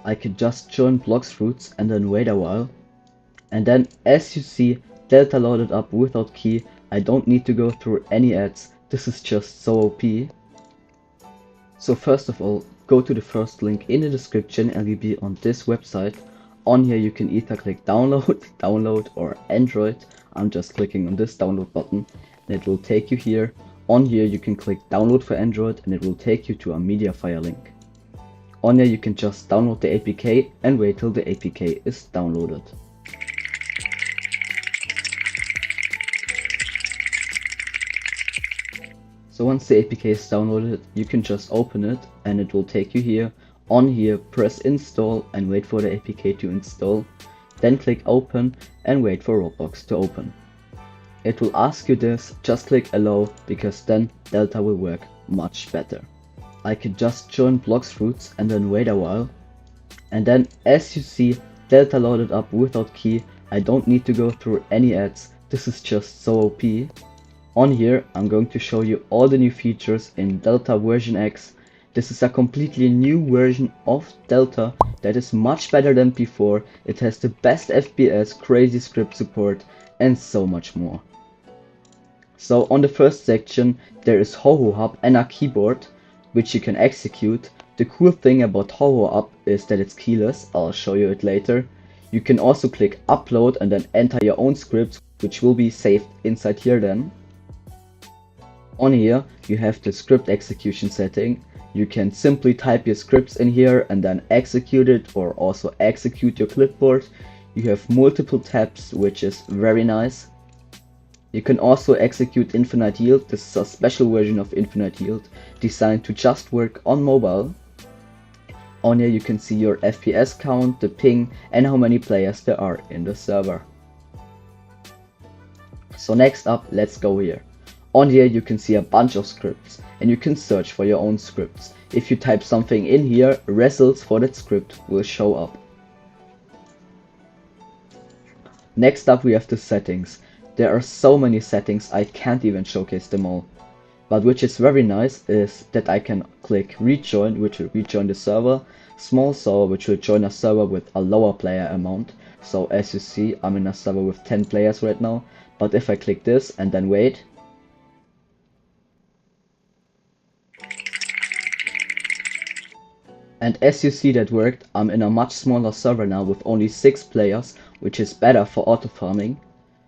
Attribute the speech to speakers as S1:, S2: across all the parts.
S1: I can just join blox fruits and then wait a while. And then as you see, Delta loaded up without key. I don't need to go through any ads. This is just so OP. So first of all, go to the first link in the description and you'll be on this website. On here you can either click download or Android. I'm just clicking on this download button and it will take you here. On here you can click download for Android and it will take you to a Mediafire link. On here you can just download the APK and wait till the APK is downloaded. So once the APK is downloaded, you can just open it and it will take you here. On here, press install and wait for the APK to install. Then click open and wait for Roblox to open. It will ask you this, just click allow because then Delta will work much better. I can just join blox fruits and then wait a while. And then as you see, Delta loaded up without key. I don't need to go through any ads. This is just so OP. On here, I'm going to show you all the new features in Delta version X. This is a completely new version of Delta that is much better than before. It has the best FPS, crazy script support and so much more. So on the first section there is HoHo Hub and a keyboard which you can execute. The cool thing about HoHo Hub is that it's keyless. I'll show you it later. You can also click upload and then enter your own scripts which will be saved inside here then. On here you have the script execution setting. You can simply type your scripts in here and then execute it or also execute your clipboard. You have multiple tabs which is very nice. You can also execute infinite yield. This is a special version of infinite yield designed to just work on mobile. On here you can see your FPS count, the ping and how many players there are in the server. So next up, let's go here. On here you can see a bunch of scripts and you can search for your own scripts. If you type something in here, results for that script will show up. Next up we have the settings. There are so many settings I can't even showcase them all. But which is very nice is that I can click rejoin, which will rejoin the server, small server, which will join a server with a lower player amount. So as you see, I'm in a server with 10 players right now. But if I click this and then wait, and as you see that worked, I'm in a much smaller server now with only 6 players, which is better for auto farming.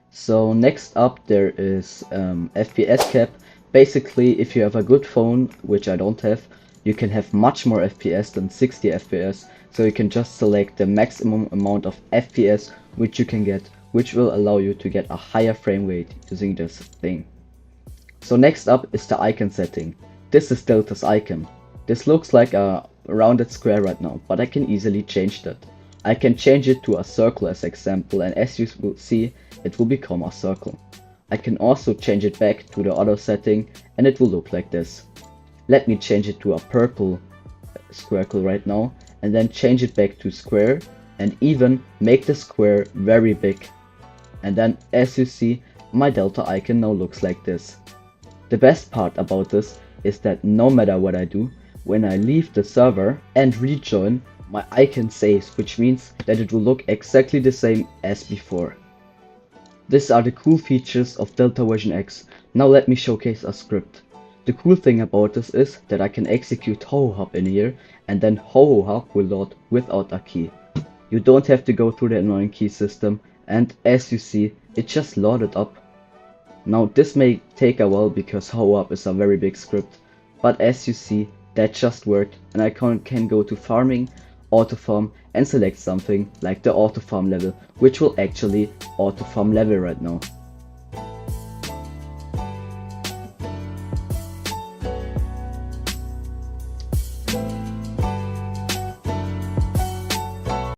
S1: So next up there is FPS cap. Basically if you have a good phone, which I don't have, you can have much more FPS than 60 FPS. So you can just select the maximum amount of FPS which you can get, which will allow you to get a higher frame rate using this thing. So next up is the icon setting. This is Delta's icon. This looks like a rounded square right now, but I can easily change that. I can change it to a circle as example, and as you will see, it will become a circle. I can also change it back to the other setting and it will look like this. Let me change it to a purple circle right now and then change it back to square and even make the square very big. And then as you see, my Delta icon now looks like this. The best part about this is that no matter what I do, when I leave the server and rejoin, my icon saves, which means that it will look exactly the same as before. These are the cool features of Delta version X. Now let me showcase a script. The cool thing about this is that I can execute HoHo Hub in here and then HoHo Hub will load without a key. You don't have to go through the annoying key system, and as you see, it just loaded up. Now this may take a while because HoHo Hub is a very big script, but as you see, that just worked and I can go to farming, auto farm and select something like the auto farm level, which will actually auto farm level right now.